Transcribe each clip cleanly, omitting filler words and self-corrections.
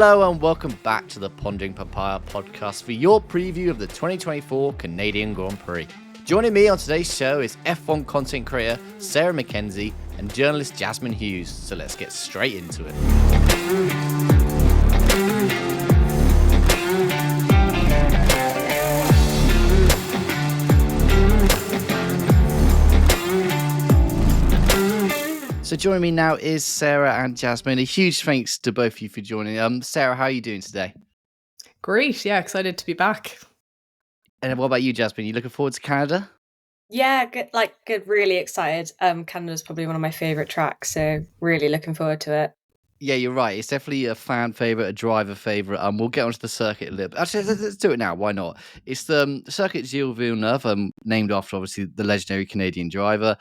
Hello and welcome back to the Pondering Papaya podcast for your preview of the 2024 Canadian Grand Prix. Joining me on today's show is F1 content creator Sarah Mckenzie and journalist Jasmine Hughes. So let's get straight into it. So joining me now is Sarah and Jasmine. A huge thanks to both of you for joining. Sarah, how are you doing today? Great, yeah, excited to be back. And what about you, Jasmine? You looking forward to Canada? Yeah, good, really excited. Canada's probably one of my favourite tracks, so really looking forward to it. Yeah, you're right. It's definitely a fan favourite, a driver favourite. We'll get onto the circuit a little bit. Actually, let's do it now. Why not? It's the circuit Gilles Villeneuve, named after obviously the legendary Canadian driver,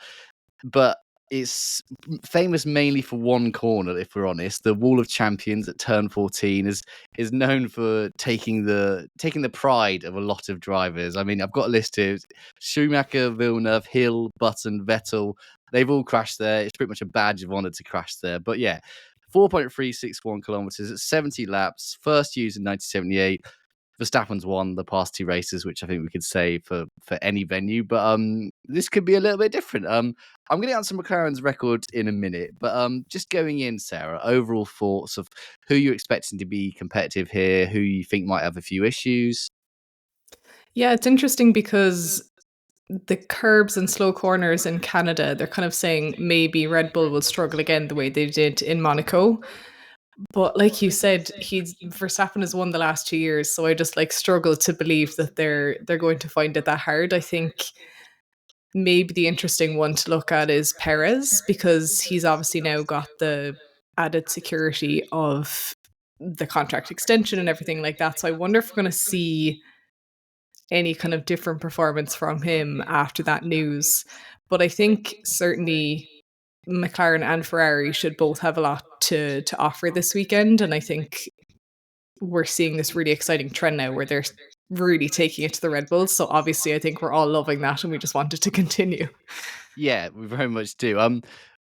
but it's famous mainly for one corner, if we're honest. The Wall of Champions at turn 14 is known for taking the pride of a lot of drivers. I mean, I've got a list here: Schumacher, Villeneuve, Hill, Button, Vettel. They've all crashed there. It's pretty much a badge of honour to crash there. But yeah, 4.361 kilometres at 70 laps, first used in 1978. Verstappen's won the past two races, which I think we could say for any venue, but this could be a little bit different. I'm going to get on some McLaren's record in a minute, but just going in, Sarah, overall thoughts of who you're expecting to be competitive here, who you think might have a few issues. Yeah, it's interesting because the curbs and slow corners in Canada, they're kind of saying maybe Red Bull will struggle again the way they did in Monaco. But like you said, Verstappen has won the last 2 years, so I just struggle to believe that they're going to find it that hard. I think maybe the interesting one to look at is Perez, because he's obviously now got the added security of the contract extension and everything like that. So I wonder if we're going to see any kind of different performance from him after that news. But I think certainly McLaren and Ferrari should both have a lot to offer this weekend. And I think we're seeing this really exciting trend now where they're really taking it to the Red Bulls. So obviously I think we're all loving that and we just want it to continue. Yeah, we very much do.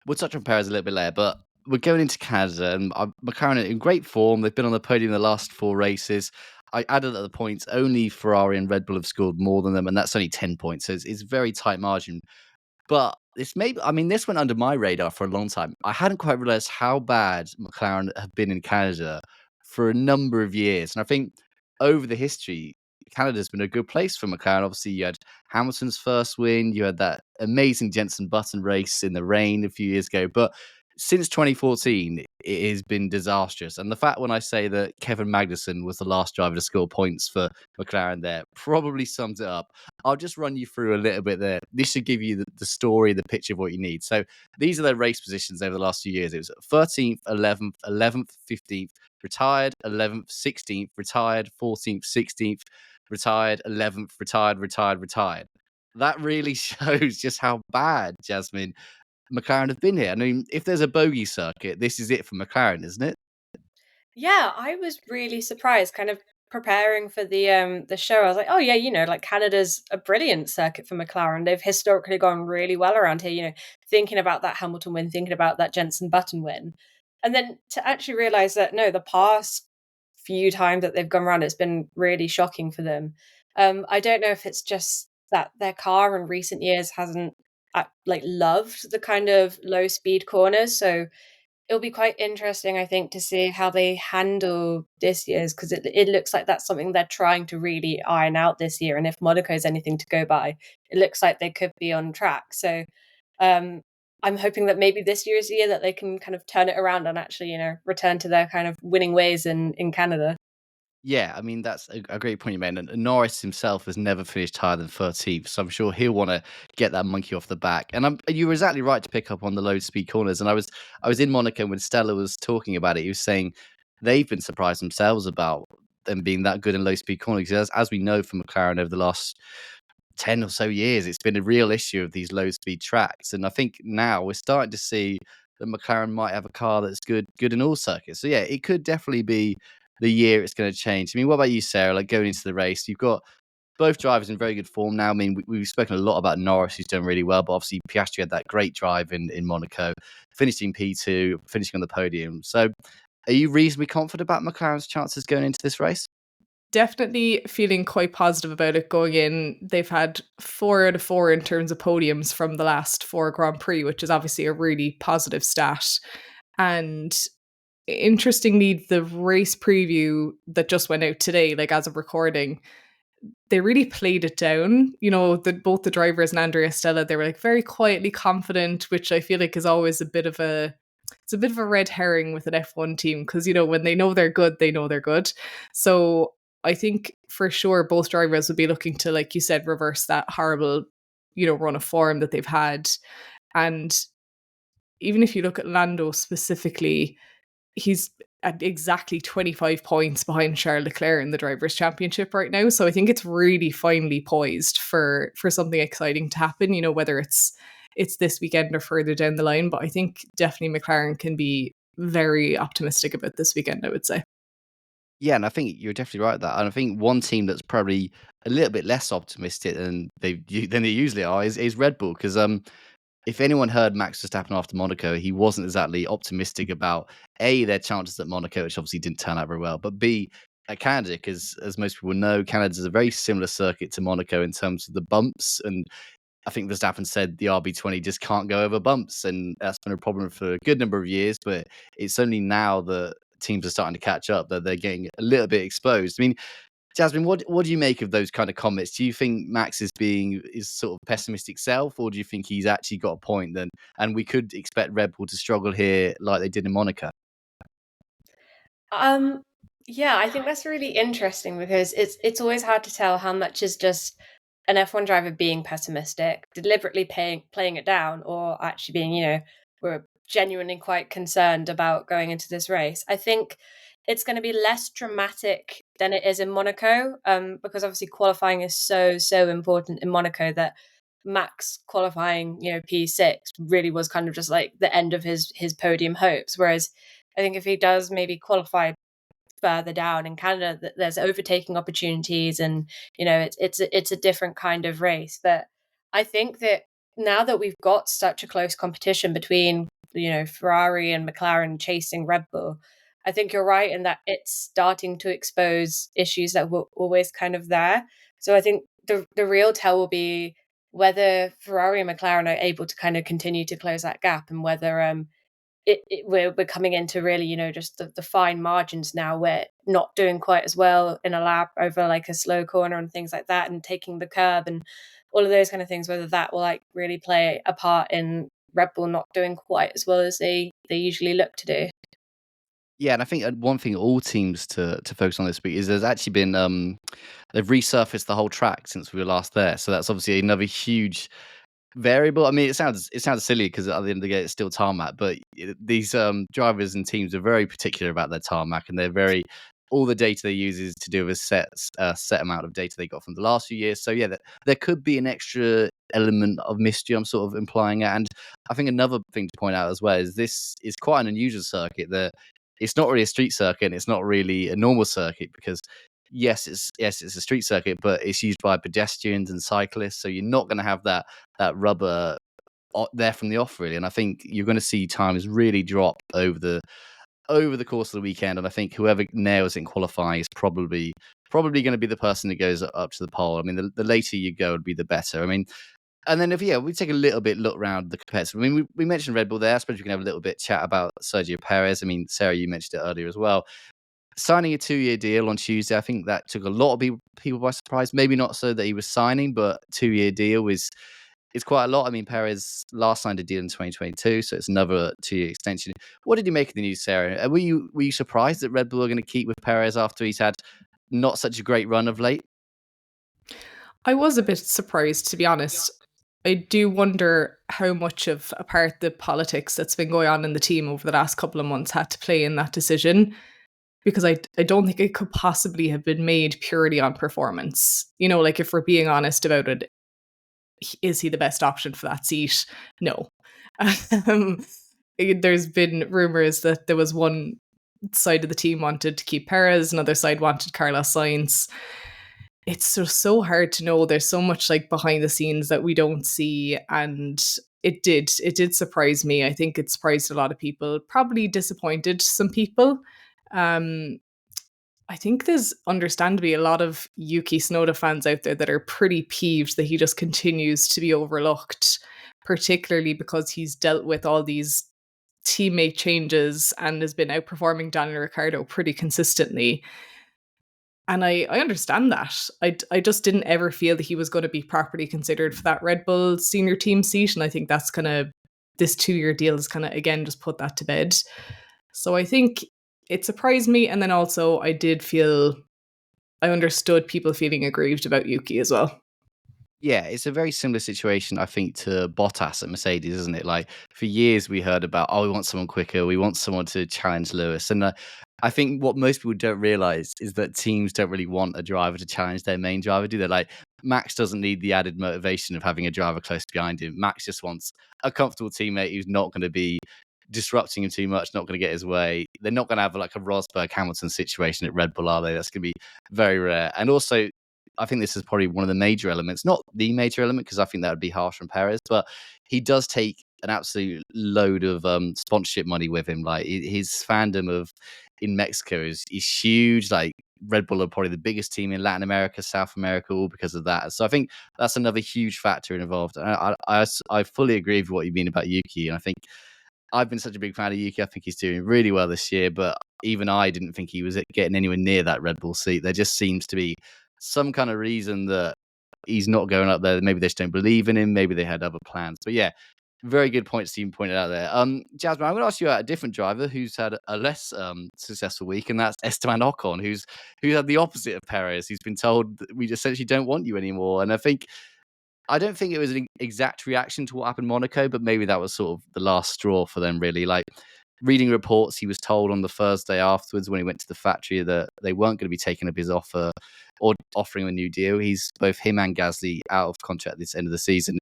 We'll touch on Perez a little bit later, but we're going into Canada and McLaren are in great form. They've been on the podium the last four races. I added at the points, only Ferrari and Red Bull have scored more than them, and that's only 10 points. So it's very tight margin. But this went under my radar for a long time. I hadn't quite realised how bad McLaren have been in Canada for a number of years. And I think over the history, Canada's been a good place for McLaren. Obviously, you had Hamilton's first win. You had that amazing Jenson Button race in the rain a few years ago. But since 2014, it has been disastrous. And the fact when I say that Kevin Magnussen was the last driver to score points for McLaren there probably sums it up. I'll just run you through a little bit there. This should give you the story, the picture of what you need. So these are their race positions over the last few years. It was 13th, 11th, 11th, 15th, retired, 11th, 16th, retired, 14th, 16th, retired, 11th, retired. That really shows just how bad, Jasmine, McLaren have been here. I mean, if there's a bogey circuit, this is it for McLaren, isn't it? Yeah, I was really surprised, kind of preparing for the show. I was like, oh yeah, Canada's a brilliant circuit for McLaren. They've historically gone really well around here, thinking about that Hamilton win, thinking about that Jenson Button win. And then to actually realise that no, the past few times that they've gone around, it's been really shocking for them. I don't know if it's just that their car in recent years hasn't loved the kind of low speed corners. So it'll be quite interesting, I think, to see how they handle this year's, because it looks like that's something they're trying to really iron out this year. And if Monaco is anything to go by, it looks like they could be on track. So I'm hoping that maybe this year is the year that they can kind of turn it around and actually, return to their kind of winning ways in Canada. Yeah, I mean, that's a great point you made. And Norris himself has never finished higher than 13th, so I'm sure he'll want to get that monkey off the back. And you were exactly right to pick up on the low speed corners. And I was in Monaco when Stella was talking about it. He was saying they've been surprised themselves about them being that good in low speed corners. As we know from McLaren over the last 10 or so years, it's been a real issue of these low speed tracks. And I think now we're starting to see that McLaren might have a car that's good in all circuits. So yeah, it could definitely be the year it's going to change. I mean, what about you, Sarah? Like going into the race, you've got both drivers in very good form now. I mean, we've spoken a lot about Norris, who's done really well, but obviously Piastri had that great drive in Monaco, finishing P2, finishing on the podium. So Are you reasonably confident about McLaren's chances going into this race? Definitely feeling quite positive about it going in. They've had 4 out of 4 in terms of podiums from the last 4 Grand Prix, which is obviously a really positive stat. And interestingly, the race preview that just went out today, like as of recording, they really played it down. Both the drivers and Andrea Stella, they were like very quietly confident, which I feel like is always a bit of a red herring with an F1 team because when they know they're good, they know they're good. So I think for sure both drivers would be looking to, like you said, reverse that horrible, run of form that they've had. And even if you look at Lando specifically, he's at exactly 25 points behind Charles Leclerc in the Drivers' Championship right now. So I think it's really finely poised for something exciting to happen, whether it's this weekend or further down the line. But I think definitely McLaren can be very optimistic about this weekend, I would say. Yeah, and I think you're definitely right at that. And I think one team that's probably a little bit less optimistic than they usually are is Red Bull. Because if anyone heard Max Verstappen after Monaco, he wasn't exactly optimistic about A, their chances at Monaco, which obviously didn't turn out very well, but B, at Canada, because as most people know, Canada is a very similar circuit to Monaco in terms of the bumps. And I think Verstappen said the RB20 just can't go over bumps, and that's been a problem for a good number of years. But it's only now that teams are starting to catch up that they're getting a little bit exposed. I mean, Jasmine, what do you make of those kind of comments? Do you think Max is being his sort of pessimistic self, or do you think he's actually got a point then, and we could expect Red Bull to struggle here like they did in Monaco? Yeah, I think that's really interesting because it's always hard to tell how much is just an F1 driver being pessimistic, deliberately playing it down, or actually being, we're genuinely quite concerned about going into this race. I think it's going to be less dramatic than it is in Monaco, because obviously qualifying is so important in Monaco that Max qualifying, P6 really was kind of just like the end of his podium hopes. Whereas I think if he does maybe qualify further down in Canada, that there's overtaking opportunities, and it's a different kind of race. But I think that now that we've got such a close competition between Ferrari and McLaren chasing Red Bull, I think you're right in that it's starting to expose issues that were always kind of there. So I think the real tell will be whether Ferrari and McLaren are able to kind of continue to close that gap, and whether we're coming into really, just the fine margins now. We're not doing quite as well in a lap over like a slow corner and things like that, and taking the curb and all of those kind of things, whether that will like really play a part in Red Bull not doing quite as well as they usually look to do. Yeah, and I think one thing all teams to focus on this week is there's actually been they've resurfaced the whole track since we were last there, so that's obviously another huge variable. I mean, it sounds silly because at the end of the day, it's still tarmac. But these drivers and teams are very particular about their tarmac, and they're very all the data they use is to do with a set amount of data they got from the last few years. So yeah, there could be an extra element of mystery. I'm sort of implying it, and I think another thing to point out as well is this is quite an unusual circuit. That it's not really a street circuit, and it's not really a normal circuit because yes, it's a street circuit, but it's used by pedestrians and cyclists. So you're not going to have that rubber there from the off really. And I think you're going to see times really drop over the course of the weekend. And I think whoever nails it in qualifying is probably going to be the person that goes up to the pole. I mean, the later you go would be the better. I mean, and then if we take a little bit look around the competitive. I mean, we mentioned Red Bull there. I suppose we can have a little bit chat about Sergio Perez. I mean, Sarah, you mentioned it earlier as well. Signing a 2-year deal on Tuesday, I think that took a lot of people by surprise. Maybe not so that he was signing, but 2-year deal is quite a lot. I mean, Perez last signed a deal in 2022, so it's another 2-year extension. What did you make of the news, Sarah? Were you surprised that Red Bull are going to keep with Perez after he's had not such a great run of late? I was a bit surprised, to be honest. I do wonder how much of a part the politics that's been going on in the team over the last couple of months had to play in that decision, because I don't think it could possibly have been made purely on performance. Like if we're being honest about it, is he the best option for that seat? No. Um, there's been rumors that there was one side of the team wanted to keep Perez, another side wanted Carlos Sainz. It's just so hard to know. There's so much like behind the scenes that we don't see, and it did surprise me. I think it surprised a lot of people, probably disappointed some people. I think there's understandably a lot of Yuki Tsunoda fans out there that are pretty peeved that he just continues to be overlooked, particularly because he's dealt with all these teammate changes and has been outperforming Daniel Ricciardo pretty consistently. And I understand that. I just didn't ever feel that he was going to be properly considered for that Red Bull senior team seat. And I think that's kind of, this 2-year deal is kind of, again, just put that to bed. So I think it surprised me. And then also I understood people feeling aggrieved about Yuki as well. Yeah, it's a very similar situation, I think, to Bottas at Mercedes, isn't it? Like, for years we heard about, oh, we want someone quicker, we want someone to challenge Lewis. And I think what most people don't realize is that teams don't really want a driver to challenge their main driver, do they? Like, Max doesn't need the added motivation of having a driver close behind him. Max just wants a comfortable teammate who's not going to be disrupting him too much, not going to get his way. They're not going to have like a Rosberg Hamilton situation at Red Bull, are they? That's going to be very rare. And also, I think this is probably one of the major elements, not the major element, because I think that would be harsh on Perez, but he does take an absolute load of sponsorship money with him. Like, his fandom in Mexico is huge. Like, Red Bull are probably the biggest team in Latin America, South America, all because of that. So I think that's another huge factor involved. And I fully agree with what you mean about Yuki. And I think I've been such a big fan of Yuki. I think he's doing really well this year, but even I didn't think he was getting anywhere near that Red Bull seat. There just seems to be some kind of reason that he's not going up there. Maybe they just don't believe in him. Maybe they had other plans. But yeah, very good point Stephen pointed out there. Jasmine, I'm going to ask you about a different driver who's had a less successful week, and that's Esteban Ocon, who's had the opposite of Perez. He's been told that we essentially don't want you anymore. And I don't think it was an exact reaction to what happened in Monaco, but maybe that was sort of the last straw for them, really. Like, reading reports, he was told on the Thursday afterwards when he went to the factory that they weren't going to be taking up his offer or offering him a new deal. He's both him and Gasly out of contract this end of the season.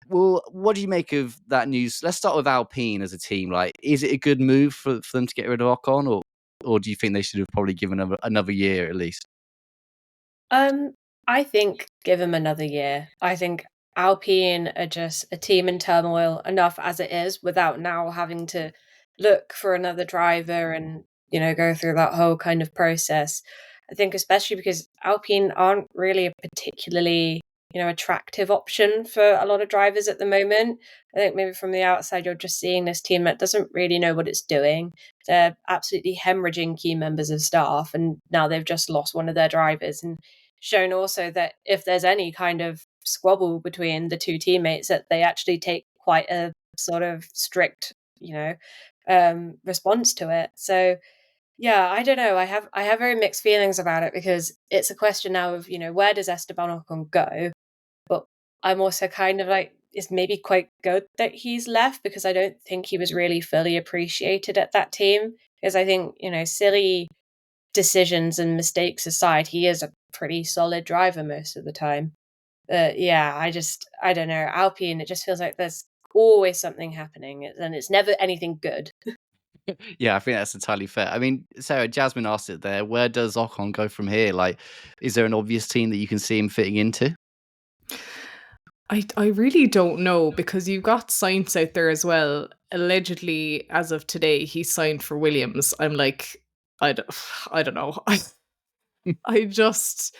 Well, what do you make of that news? Let's start with Alpine as a team. Like, is it a good move for them to get rid of Ocon, or do you think they should have probably given him another year at least? I think give him another year. I think Alpine are just a team in turmoil enough as it is without now having to look for another driver and, go through that whole kind of process. I think especially because Alpine aren't really a particularly, attractive option for a lot of drivers at the moment. I think maybe from the outside, you're just seeing this team that doesn't really know what it's doing. They're absolutely hemorrhaging key members of staff, and now they've just lost one of their drivers. And shown also that if there's any kind of squabble between the two teammates, that they actually take quite a sort of strict, response to it. So yeah, I don't know. I have very mixed feelings about it because it's a question now of, where does Esteban Ocon go? But I'm also kind of like, it's maybe quite good that he's left because I don't think he was really fully appreciated at that team. Because I think, silly decisions and mistakes aside, he is a pretty solid driver most of the time. But yeah, I don't know. Alpine, it just feels like there's always something happening and it's never anything good. Yeah, I think that's entirely fair. I mean, Sarah, Jasmine asked it there. Where does Ocon go from here? Like, is there an obvious team that you can see him fitting into? I really don't know because you've got Sainz out there as well. Allegedly, as of today, he signed for Williams. I'm like, I don't know. I just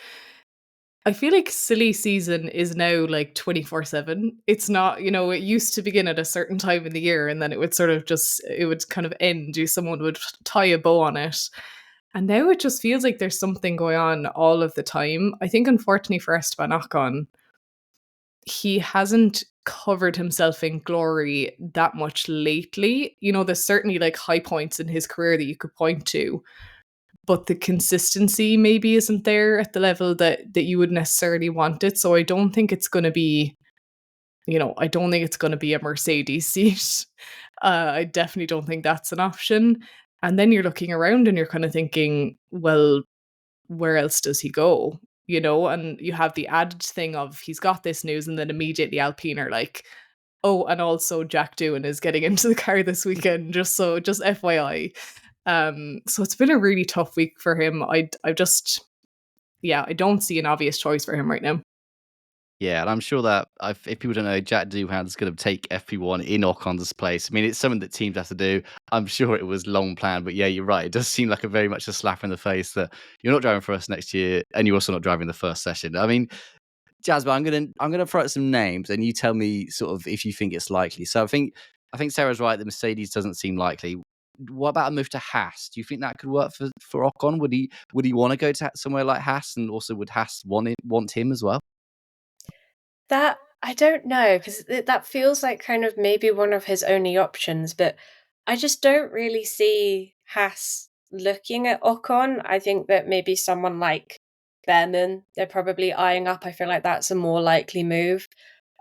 I feel like silly season is now like 24/7. It's not, it used to begin at a certain time in the year and then it would sort of it would kind of end. Someone would tie a bow on it. And now it just feels like there's something going on all of the time. I think, unfortunately for Esteban Ocon, he hasn't covered himself in glory that much lately. There's certainly like high points in his career that you could point to, but the consistency maybe isn't there at the level that you would necessarily want it. So I don't think it's going to be, I don't think it's going to be a Mercedes seat. I definitely don't think that's an option. And then you're looking around and you're kind of thinking, well, where else does he go? And you have the added thing of he's got this news, and then immediately Alpine are like, oh, and also Jack Doohan is getting into the car this weekend, just FYI. So it's been a really tough week for him. I don't see an obvious choice for him right now. Yeah, and I'm sure that if people don't know, Jack Doohan's going to take FP1 in Ocon's place. I mean, it's something that teams have to do. I'm sure it was long planned, but yeah, you're right. It does seem like a very much a slap in the face that you're not driving for us next year, and you're also not driving the first session. I mean, Jasmine, I'm gonna throw out some names, and you tell me sort of if you think it's likely. So I think Sarah's right that Mercedes doesn't seem likely. What about a move to Haas? Do you think that could work for Ocon? Would he want to go to somewhere like Haas, and also would Haas want him as well? That I don't know, 'cause that feels like kind of maybe one of his only options, but I just don't really see Haas looking at Ocon. I think that maybe someone like Behrman, they're probably eyeing up. I feel like that's a more likely move.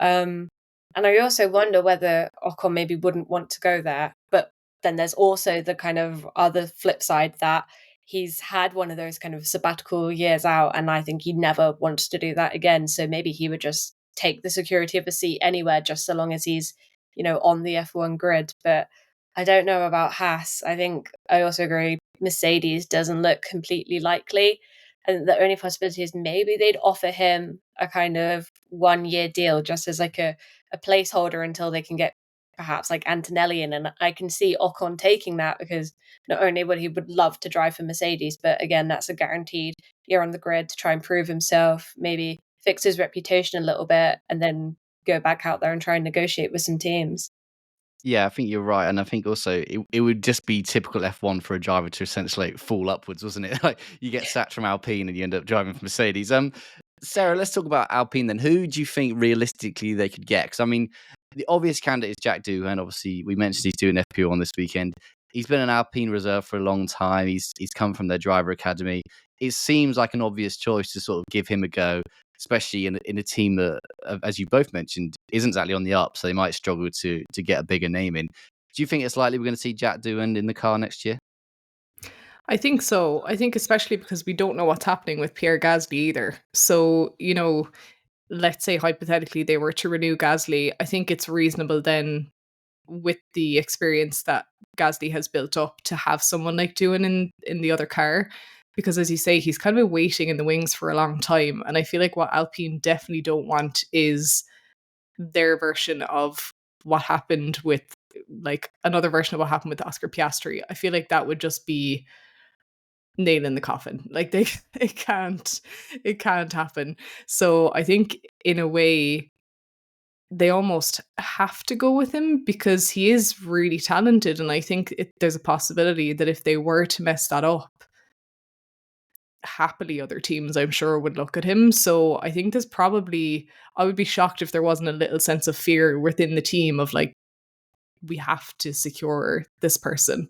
Um, and I also wonder whether Ocon maybe wouldn't want to go there. But then there's also the kind of other flip side that he's had one of those kind of sabbatical years out, and I think he never wants to do that again. So maybe he would just take the security of a seat anywhere, just so long as he's, on the F1 grid. But I don't know about Haas. I think I also agree Mercedes doesn't look completely likely. And the only possibility is maybe they'd offer him a kind of 1 year deal just as like a placeholder until they can get perhaps like Antonelli in. And I can see Ocon taking that because not only would love to drive for Mercedes, but again, that's a guaranteed year on the grid to try and prove himself, maybe fix his reputation a little bit, and then go back out there and try and negotiate with some teams. Yeah, I think you're right, and I think also it would just be typical F1 for a driver to essentially fall upwards, wasn't it? Like you get sacked from Alpine and you end up driving for Mercedes. Sarah, let's talk about Alpine then. Who do you think realistically they could get? Because I mean, the obvious candidate is Jack Doohan. Obviously, we mentioned he's doing FP1 this weekend. He's been an Alpine reserve for a long time. He's come from their driver academy. It seems like an obvious choice to sort of give him a go, especially in a team that, as you both mentioned, isn't exactly on the up, so they might struggle to get a bigger name in. Do you think it's likely we're going to see Jack Doohan in the car next year? I think so. I think especially because we don't know what's happening with Pierre Gasly either. So, let's say hypothetically they were to renew Gasly, I think it's reasonable then with the experience that Gasly has built up to have someone like Doohan in the other car. Because as you say, he's kind of been waiting in the wings for a long time. And I feel like what Alpine definitely don't want is their version of what happened with like another version of what happened with Oscar Piastri. I feel like that would just be nail in the coffin. Like they it can't happen. So I think in a way they almost have to go with him because he is really talented, and I think there's a possibility that if they were to mess that up, happily other teams I'm sure would look at him. So I think there's probably I would be shocked if there wasn't a little sense of fear within the team of like we have to secure this person.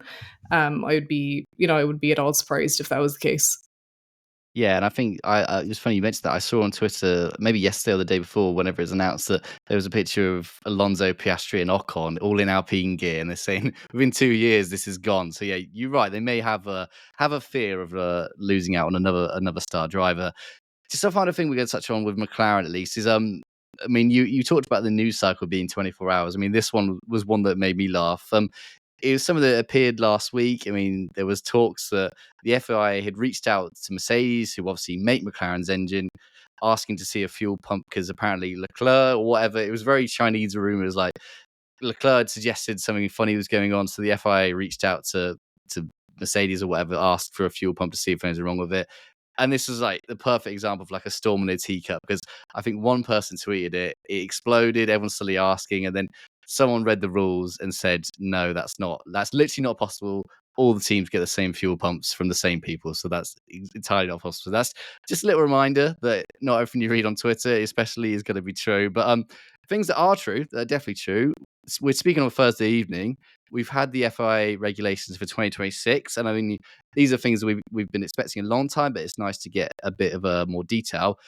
I would be at all surprised if that was the case. Yeah, and I think it's funny you mentioned that. I saw on Twitter maybe yesterday or the day before, whenever it was announced, that there was a picture of Alonso, Piastri, and Ocon all in Alpine gear, and they're saying within 2 years this is gone. So yeah, you're right. They may have a fear of losing out on another star driver. Just a final thing we're going to touch on with McLaren at least is I mean you talked about the news cycle being 24 hours. I mean this one was one that made me laugh. It was something that appeared last week. I mean, there was talks that the FIA had reached out to Mercedes, who obviously make McLaren's engine, asking to see a fuel pump because apparently Leclerc or whatever, it was very Chinese rumors. Like Leclerc had suggested something funny was going on, so the FIA reached out to Mercedes or whatever, asked for a fuel pump to see if anything wrong with it. And this was like the perfect example of like a storm in a teacup because I think one person tweeted it, it exploded, everyone's still asking, and then someone read the rules and said, no, that's literally not possible. All the teams get the same fuel pumps from the same people. So that's entirely not possible. So that's just a little reminder that not everything you read on Twitter, especially, is going to be true. But things that are true, that are definitely true. We're speaking on a Thursday evening. We've had the FIA regulations for 2026. And I mean, these are things that we've been expecting a long time, but it's nice to get a bit of more detail.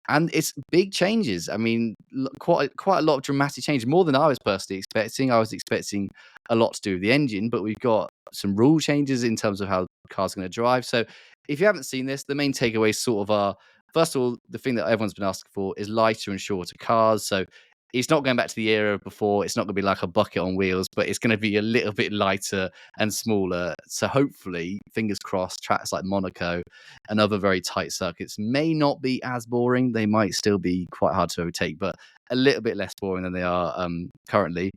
And it's big changes. I mean, quite a lot of dramatic change, more than I was personally expecting. I was expecting a lot to do with the engine, but we've got some rule changes in terms of how the car's going to drive. So if you haven't seen this, the main takeaways sort of are, first of all, the thing that everyone's been asking for is lighter and shorter cars. So it's not going back to the era of before. It's not going to be like a bucket on wheels, but it's going to be a little bit lighter and smaller. So hopefully, fingers crossed, tracks like Monaco and other very tight circuits may not be as boring. They might still be quite hard to overtake, but a little bit less boring than they are currently.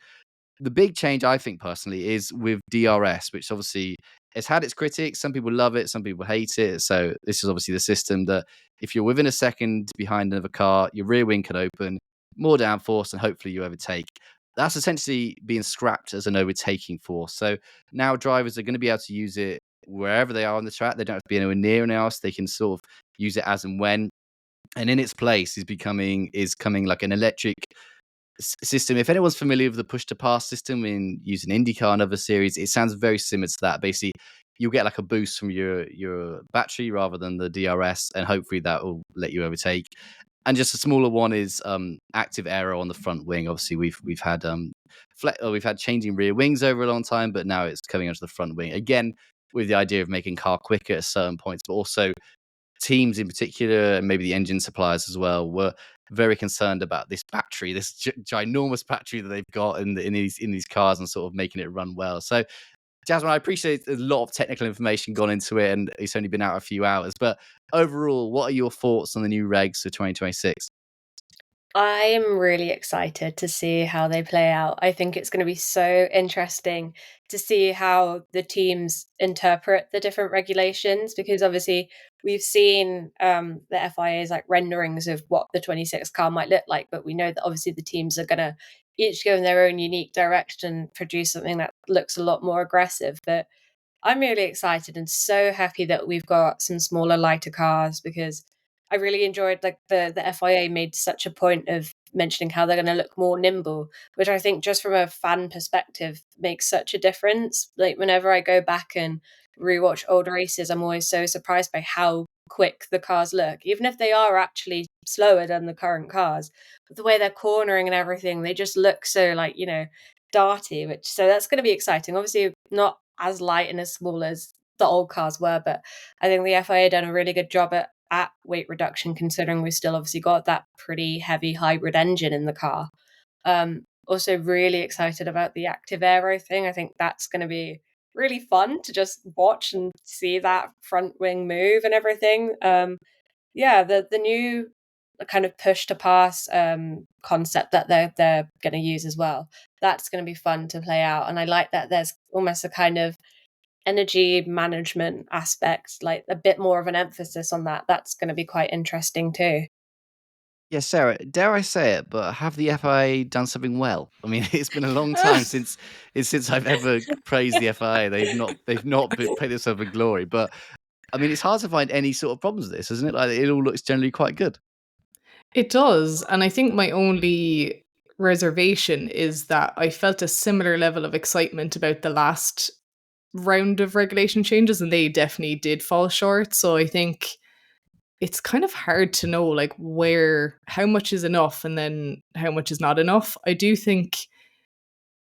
The big change, I think personally, is with DRS, which obviously it's had its critics. Some people love it, some people hate it. So this is obviously the system that if you're within a second behind another car, your rear wing can open, more downforce, and hopefully you overtake. That's essentially being scrapped as an overtaking force. So now drivers are going to be able to use it wherever they are on the track. They don't have to be anywhere near anyone else. They can sort of use it as and when. And in its place is coming like an electric system. If anyone's familiar with the push to pass system in using IndyCar and other series, it sounds very similar to that. Basically, you'll get like a boost from your battery rather than the DRS, and hopefully that will let you overtake. And just a smaller one is active aero on the front wing. Obviously, we've had we've had changing rear wings over a long time, but now it's coming onto the front wing again with the idea of making car quicker at certain points, but also teams in particular, and maybe the engine suppliers as well, were very concerned about this battery, this ginormous battery that they've got in these cars, and sort of making it run well. So, Jasmine, I appreciate a lot of technical information gone into it, and it's only been out a few hours. But overall, what are your thoughts on the new regs for 2026? I am really excited to see how they play out. I think it's going to be so interesting to see how the teams interpret the different regulations, because obviously we've seen the FIA's like renderings of what the 26 car might look like, but we know that obviously the teams are going to each go in their own unique direction, produce something that looks a lot more aggressive. But I'm really excited and so happy that we've got some smaller, lighter cars, because I really enjoyed like the FIA made such a point of mentioning how they're going to look more nimble, which I think just from a fan perspective makes such a difference. Like whenever I go back and rewatch old races, I'm always so surprised by how quick the cars look, even if they are actually slower than the current cars. But the way they're cornering and everything, they just look so like, darty, which so that's going to be exciting. Obviously not as light and as small as the old cars were, but I think the FIA done a really good job at weight reduction, considering we've still obviously got that pretty heavy hybrid engine in the car. Also really excited about the active aero thing. I think that's going to be really fun to just watch and see that front wing move and everything. The new kind of push to pass concept that they're going to use as well. That's going to be fun to play out, and I like that there's almost a kind of energy management aspect, like a bit more of an emphasis on that. That's going to be quite interesting too. Yeah, Sarah, dare I say it, but have the FIA done something well? I mean, it's been a long time since I've ever praised the FIA. They've not paid themselves in glory, but I mean, it's hard to find any sort of problems with this, isn't it? Like, it all looks generally quite good. It does. And I think my only reservation is that I felt a similar level of excitement about the last round of regulation changes, and they definitely did fall short. So I think it's kind of hard to know like how much is enough and then how much is not enough. I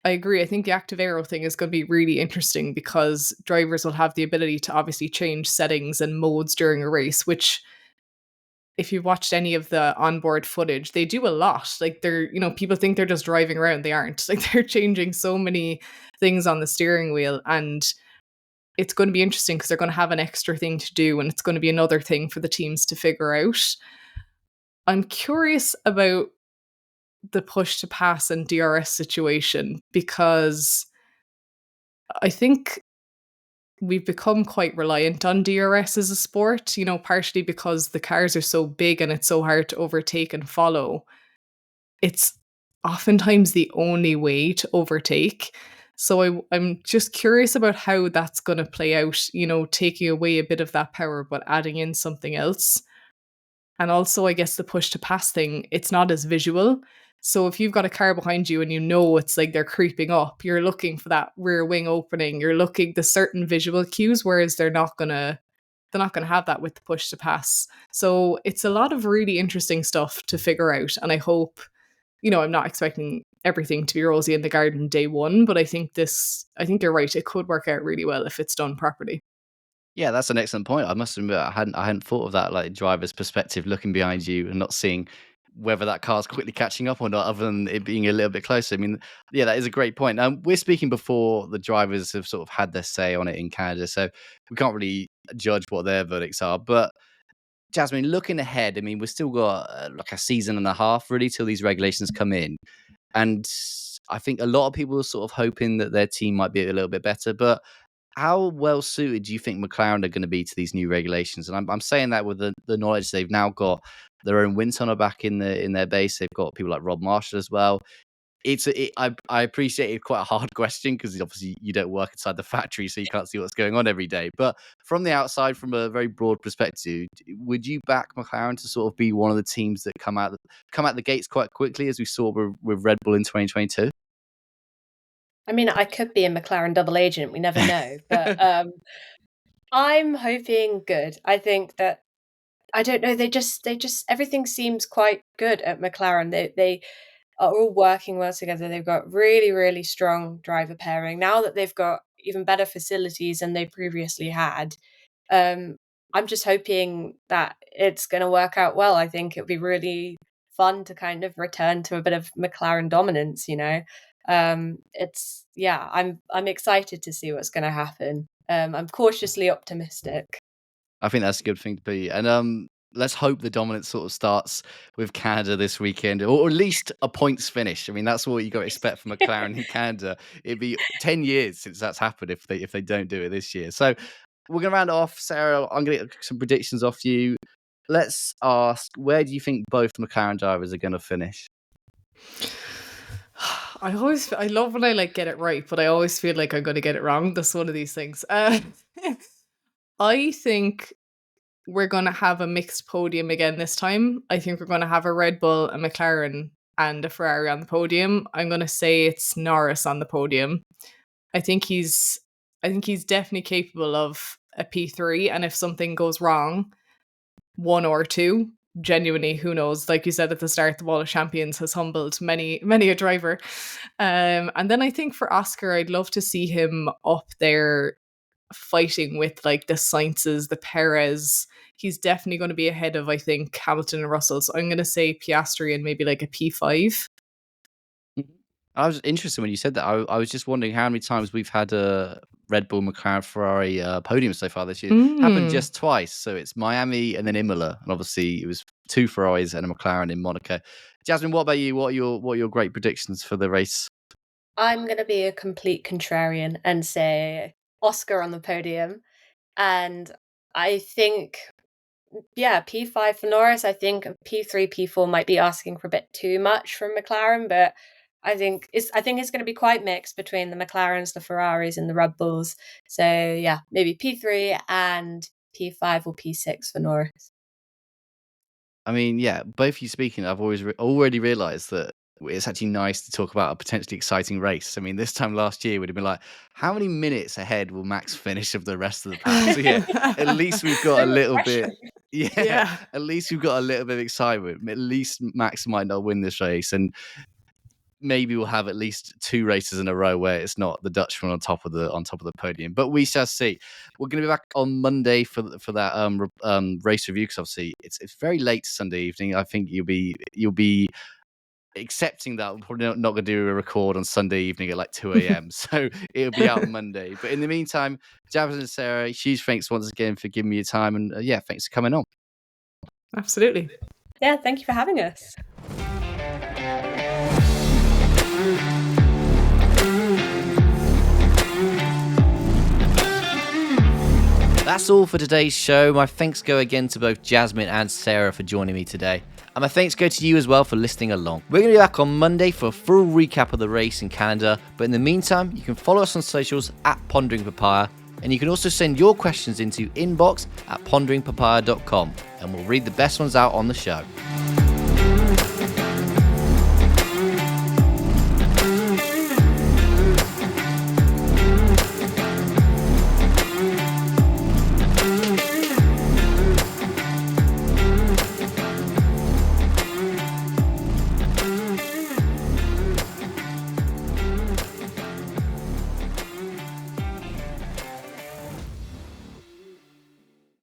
agree. I think the active aero thing is going to be really interesting, because drivers will have the ability to obviously change settings and modes during a race, which if you've watched any of the onboard footage, they do a lot. Like people think they're just driving around. They aren't. Like they're changing so many things on the steering wheel, and it's going to be interesting because they're going to have an extra thing to do, and it's going to be another thing for the teams to figure out. I'm curious about the push to pass and DRS situation, because I think we've become quite reliant on DRS as a sport, partially because the cars are so big and it's so hard to overtake and follow. It's oftentimes the only way to overtake. So I'm just curious about how that's going to play out, taking away a bit of that power, but adding in something else. And also, I guess the push to pass thing, it's not as visual. So if you've got a car behind you and it's like they're creeping up, you're looking for that rear wing opening, you're looking the certain visual cues, whereas they're not gonna have that with the push to pass. So it's a lot of really interesting stuff to figure out. And I hope, I'm not expecting everything to be rosy in the garden day one, but I think you're right. It could work out really well if it's done properly. Yeah, that's an excellent point. I must admit, I hadn't thought of that, like driver's perspective, looking behind you and not seeing whether that car's quickly catching up or not, other than it being a little bit closer. I mean, yeah, that is a great point. We're speaking before the drivers have sort of had their say on it in Canada, so we can't really judge what their verdicts are. But Jasmine, looking ahead, I mean, we've still got like a season and a half really till these regulations come in. And I think a lot of people are sort of hoping that their team might be a little bit better. But how well suited do you think McLaren are going to be to these new regulations? And I'm saying that with the knowledge they've now got their own wind tunnel back in their base. They've got people like Rob Marshall as well. I appreciate it, quite a hard question, because obviously you don't work inside the factory, so you can't see what's going on every day. But from the outside, from a very broad perspective, would you back McLaren to sort of be one of the teams that come out the gates quite quickly, as we saw with Red Bull in 2022? I mean, I could be a McLaren double agent. We never know. But I'm hoping good. I think that, I don't know, they just everything seems quite good at McLaren. They are all working well together. They've got really, really strong driver pairing. Now that they've got even better facilities than they previously had, I'm just hoping that it's going to work out well. I think it'll be really fun to kind of return to a bit of McLaren dominance, you know. I'm excited to see what's going to happen. I'm cautiously optimistic. I think that's a good thing to be. And let's hope the dominance sort of starts with Canada this weekend, or at least a points finish. I mean, that's what you got to expect from McLaren in Canada. It'd be 10 years since that's happened if they don't do it this year. So we're going to round it off. Sarah, I'm going to get some predictions off you. Let's ask, where do you think both McLaren drivers are going to finish? I love when I like get it right, but I always feel like I'm going to get it wrong. That's one of these things. I think we're going to have a mixed podium again this time. I think we're going to have a Red Bull, a McLaren, and a Ferrari on the podium. I'm going to say it's Norris on the podium. I think he's definitely capable of a P3, and if something goes wrong, 1 or 2, genuinely, who knows? Like you said at the start, the Wall of Champions has humbled many a driver. And then I think for Oscar, I'd love to see him up there fighting with like the Sainzes, the Perez. He's definitely going to be ahead of, I think, Hamilton and Russell. So I'm going to say Piastri and maybe like a P5. I was interested when you said that. I was just wondering how many times we've had a Red Bull, McLaren, Ferrari podium so far this year. Happened just twice. So it's Miami and then Imola. And obviously it was 2 Ferraris and a McLaren in Monaco. Jasmine, what about you? What are your great predictions for the race? I'm going to be a complete contrarian and say Oscar on the podium. And I think, P5 for Norris. I think P3, P4 might be asking for a bit too much from McLaren, but I think it's going to be quite mixed between the McLarens, the Ferraris, and the Red Bulls. So yeah, maybe P3 and P5 or P6 for Norris. I mean, yeah, both of you speaking, I've already realised that it's actually nice to talk about a potentially exciting race. I mean, this time last year would have been like, how many minutes ahead will Max finish of the rest of the pack? So yeah, at least we've got a little bit. Yeah, at least we've got a little bit of excitement. At least Max might not win this race, and maybe we'll have at least 2 races in a row where it's not the Dutchman on top of the podium. But we shall see. We're going to be back on Monday for that race review, because obviously it's very late Sunday evening. I think you'll be accepting that we're probably not going to do a record on Sunday evening at like 2 a.m. So it'll be out on Monday. But in the meantime, Jasmine and Sarah, huge thanks once again for giving me your time, and thanks for coming on. Absolutely. Yeah, thank you for having us. That's all for today's show. My thanks go again to both Jasmine and Sarah for joining me today. And my thanks go to you as well for listening along. We're going to be back on Monday for a full recap of the race in Canada. But in the meantime, you can follow us on socials at Pondering Papaya. And you can also send your questions into inbox@ponderingpapaya.com. And we'll read the best ones out on the show.